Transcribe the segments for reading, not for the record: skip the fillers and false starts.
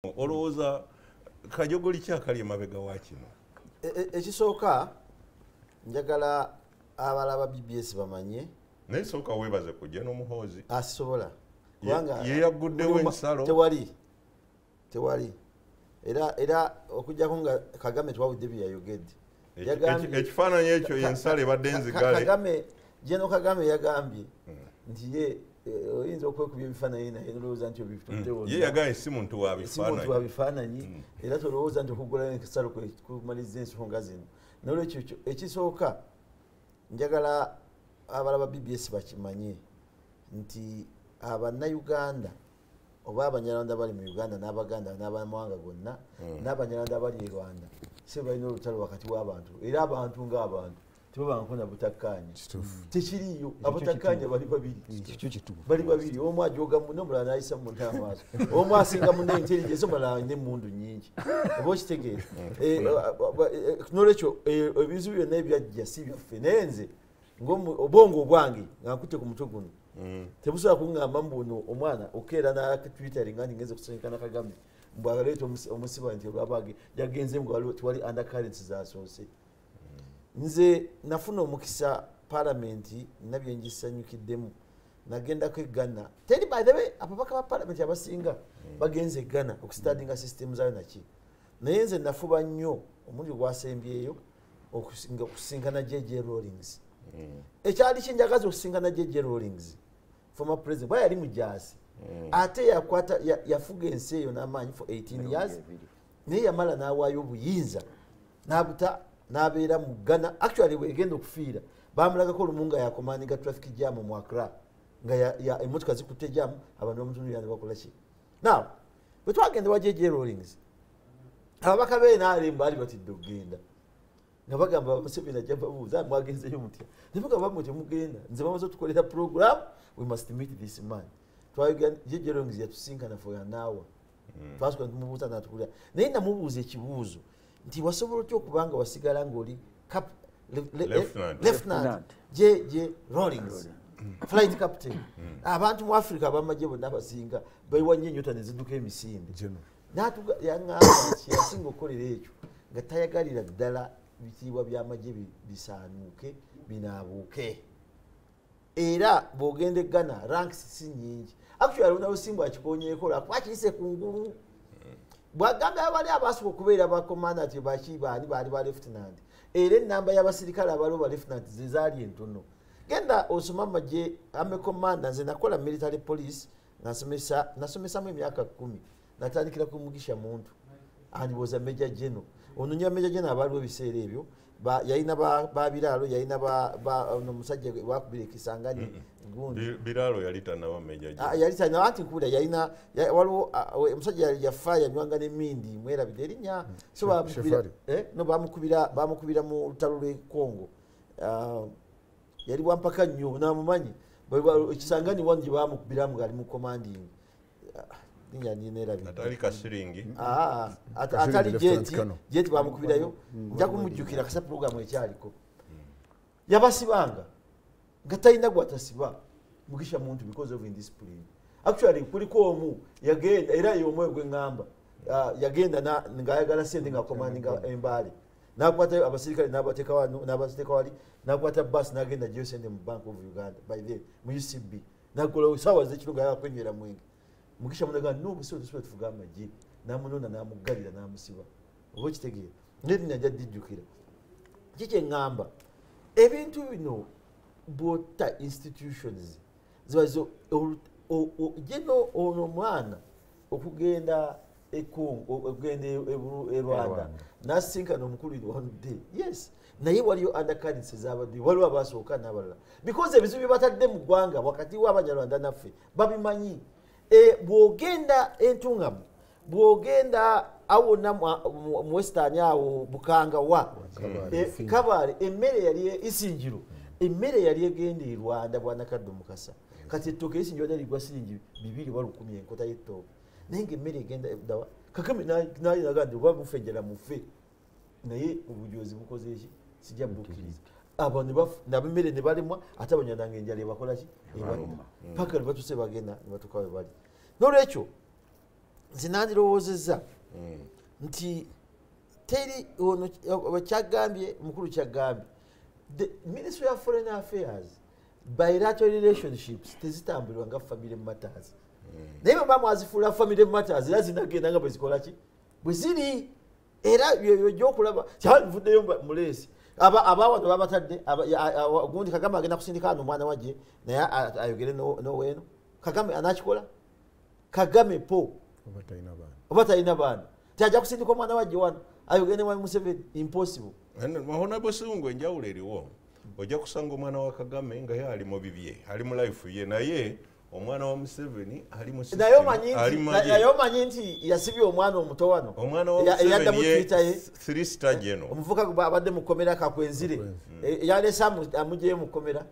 olowooza kajogoli kyakali emabega wa kino? Ekisooka njagala abalaba BBS bamanye. Naye sooka weebaze kujja n'omuhoozi. Asisobola. Kubanga yeeyaguddewo ensalo. Tewali. Era okujjako nga Kagame twawudde bye yayogedde. Ekifaananyi ekyo y'ensalo ebadde enzigale. Kagame yagambye nti ye oyinza okwekubya ebifaananyi naye nolowooza nti obituddewo. Ye yagambye si muntu wa bifaananyi era tolowooza nti okugulayo ekisalo kumaliza ensonga zino. Nolwekyo ekisooka njagala abalaba BBS bakimanye nti abannayuganda oba abanyarwanda bali mu Uganda n'abaganda n'abamawanga gonna n'abanyarwanda abali e Rwanda si balina olutalo wakati w'abantu era abantu ng'abantu tebabangako butakkaanya tekiriyo abatakkaanya bali babiri omu ajoga munne omulala n'ayisa munne amaaso omu asinga munne intelligence omulala alina emmundu nnyingi oba okitegeera nolwekyo ebizibu byonna ebyajja si byaffe naye nze obwongo obwange nga nkutte ku mutwe guno tebusobola kuŋŋamba mbuno omwana okeera natwitteringa nti ngenze kusanyikana Kagame mbwagaleeta omusiba nti olwabage yagenze tiwali undercurrents zasoose. Nze nafuna omukisa palamenti nabye ngisanyukiddemu nagendako eggana teri by the way ababaka ba palamenti abasinga bagenze eggana okustadinga system zayo naki naye nze nafuba nnyo omulundi gwasembyeyo okusinkana JJ Rawlings. Ekyali kinjagaza okusinkana JJ Rawlings former president bwa yali mujaasi ate yafuga ensi eyo n'amaanyi for 18 years naye yamala n'awaayo obuyinza n'abuta n'abeera mu Ghana. Actually wegenda okufiira bamulagako olumunga yakomandinga traffic jam mu Accra nga emmotoka zikutte jam abantu b'omutundu yange bakola ki. Now bwe twagenda wa JJ Rawlings ababaka be n'alemba ali batidde okugenda nga bagamba Museveni ajja babuuza mwagenzeyo mutya ne bagamba bamwe temugenda nze bamaze otukolera program we must meet this man. Twagenda JJ Rawlings yatusinkana for an hour twasooka tumubuuza n'atukulira naye namubuuza ekibuuzo nti wasobola otya okubanga wasigala ng'oli Lieutenant JJ Rawlings flight captain. Abantu mu Africa abamagye bonna abasinga bayiwa nnyo ennyota ne zidduka emisinde yaŋŋamba nti yasinga okukolera ekyo nga tayagalira ddala bitiibwa by'amagye bisaanuuke binaabuuke era bw'ogenda eggana ranks si nnyingi. Actually alina busimbu akikonyeeko lwakuyise ku ngulu bwagamba abali abasooka okubeera bakomanda nti bakibaani baali ba lieutenant era ennamba y'abasirikale abaliwo ba lieutenant zezaali entono. Genda osoma amagye amekomanda nze nakola military police nasomesamu emyaka 10 natandikira ku Mugisha Muntu and was a major general. Ononya major general abaliwo ebiseera ebyo yalina babiraalo yalina omusajja wakubira ekisangani gundi Biralo yalitana wa meja general yalitana anti nkula yalina waliwo omusajja yafa yanywanga n'emmindi mwerabide erinnya so bamukubira mu lutalo lw'e Congo yali wampaka nnyo namumanyi ekisangani wangi bamukubiramu ngali mu commanding atali kasiringi atali jeti bamukubirayo nja kumujjukira kasa programu ekyaliko yabasibanga nga talina gwatasiba Mugisha Muntu because of indiscipline. Actually kuliko omu yagenda era y'omwe gw'engamba yagenda ng'ayagala sente nga commandinga embale n'akwata abasirikale n'abateeka wali n'akwata bus n'agenda gyo sente mu Bank of Uganda by the mu UCB n'akola sawa z'ekiro nga yakwenywera mwenge. Mugisha Muntu agamba no busobola tufuga amagye n'amunona n'amuggalira n'amusiba oba kitegeera n'erinnya nja dijjukira kiki engamba ebintu bino bota institutions zibazo jeno ono mwana okugenda okugenda e Rwanda nasinkana omukulu wanudde yes naye waliyo undercurrents z'abadde waliwo abasooka n'abalala because ebizibu batadde mu ggwanga wakati w'abanyarwanda naffe babimanyi. Bwogenda entungamu bwogenda awona mu western awo bukanga wa Kabale emmere yali isinjiro emmere yali egenda e Rwanda bwana Kaddo Mukasa kati ettooke isinjiro lyali ligwa siringi 210 enkota y'ettooke naye ng'emmere egenda dawa Kagame naye nagandi oba mufejjera mufe naye obujozi bukoze eki sijja bukkiriza abantu n'abemmere ne balemwa ate abanyarwanda ng'enjala ebakola ki ebaluma paka ne batuse bagenda ne batuuka we bali. N'olwekyo zinandirowoozezza nti teri ono kyagambye mukulu kyagambye the Ministry of Foreign Affairs bilateral relationships tezitambulirwa nga family matters naye bwe mwazifuula family matters era zinagenda nga bwe zikola ki bwe ziri era gy'okulaba kyavuddeyo muleesi abawano babatadde gundi Kagame agenda kusindika ano omwana wajje naye ayogere noweeno Kagame anakikola Kagame po oba talina baana tyajja kusindika omwana wajje wano ayogere ne Mwami Museveni impossible. Honorable Ssewungu enjawulo eriwo ojja kusanga omwana wa Kagame nga ye ali mu bibye ali mu life ye naye omwana wa Museveni ali mu system naye omanyi nti yasibye omwana omuto wano omwana wa Museveni ye 3 star general omuvuka abadde mu kkomera kakwenzire yalese amugyeyo mu kkomera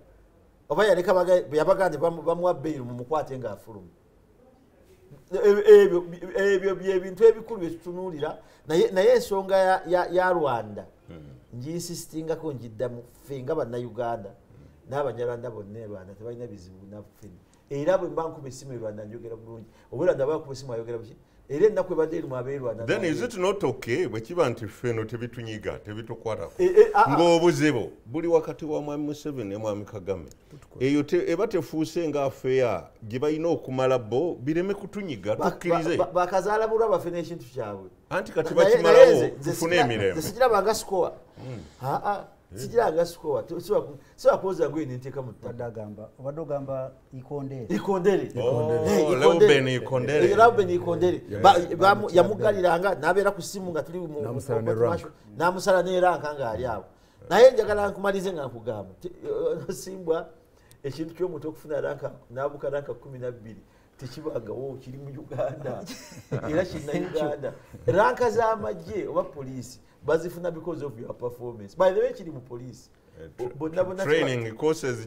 oba yaleka yabaga nti bamuwa bail mu mukwate ng'afuluma ebyo byebintu ebikulu byetutunuulira naye ensonga ya Rwanda nginsisitingako njiddamu ffe nga bannayuganda n'abanyarwanda bonna e Rwanda tebalina bizibu naffe era bwe mba nkuba essimu e Rwanda njogera bulungi oba Rwanda bakuba essimu ayogera buki era ennaku ebadde erimu ab'e Rwanda then is it not okay bwe kiba nti ffe eno tebitunyiga tebitukwatako ng'obuzibu buli wakati wa Mwami Museveni ne Mwami Kagame eyo eba tefuuse nga afeya gye balina okumala bo bireme kutunyiga tukkirize bakazaala bulwa bafune ekintu kyabwe anti kati bakimalawo tufune emirembe sikirabanga sikowa sikiranga sikowa siwa kuoza ngwe ninteka mu agamba obadde ogamba ikondere Reuben Ikondere yamugaliranga nabeera ku simu nga tuli namusala neranka nga ali awo naye njagala nkumalize nga nkugamba simbwa ekintu ky'omuntu okufuna ranka nabuka ranka 12 tekibagawo kiri mu Uganda era kina Uganda ranka z'amagye oba poliisi bazifuna because of your performance by the way kiri mu poliisi training courses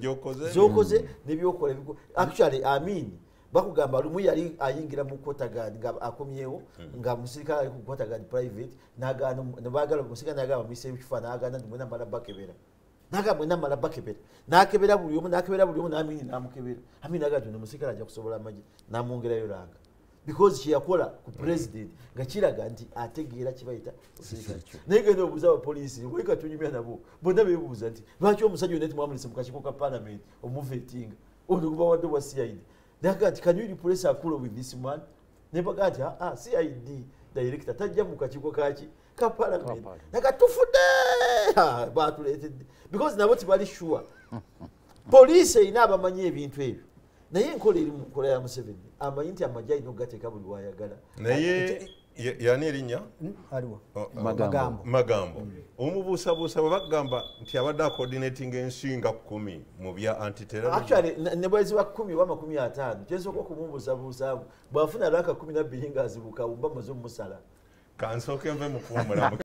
zokoze nebyokola actually bakugamba lumu yali ayingira mu Kotagadi nga akomyewo nga musirikale ali ku Kotagadi private nagana nebagala musirikale nagaba mise ebifaana nagana ndimwe namala bakebera nagamwe namala bakebera nakebera buli omu namini namukebera agati musirikale ajja kusobola amaji namwongerayo ranga because kyeyakola ku president nga kiraga nti ategeera kibayita naye genda obuuza abapoliisi weka tunyumya nabo bonna beebuuza nti lwaki omusajja oyo netimwamulise mu kakiiko ka parliament omuvetinga ono gubawadde bwa CID naga nti can you replace Akulo with this man nebaga nti CID director tajja mu kakiiko kaki ka parliament naga tufudde batuleetedde because nabo tibali sure poliisi erina abamanyi ebintu ebyo naye enkola eri mu nkola ya Museveni amanyi nti amagye alina okugateeka buli wayagala naye yani erinnya aliwo magambo omubuusabuusa bwe bagamba nti abadde coordinating ensi nga 10 mu bya anti-terrorism actually ne bweziba 10 oba 50 kyensooka okumubuusabuusaamu bw'afuna ranka 12 ng'azibuka wumba muze omusala kansooke nve mu kuwumula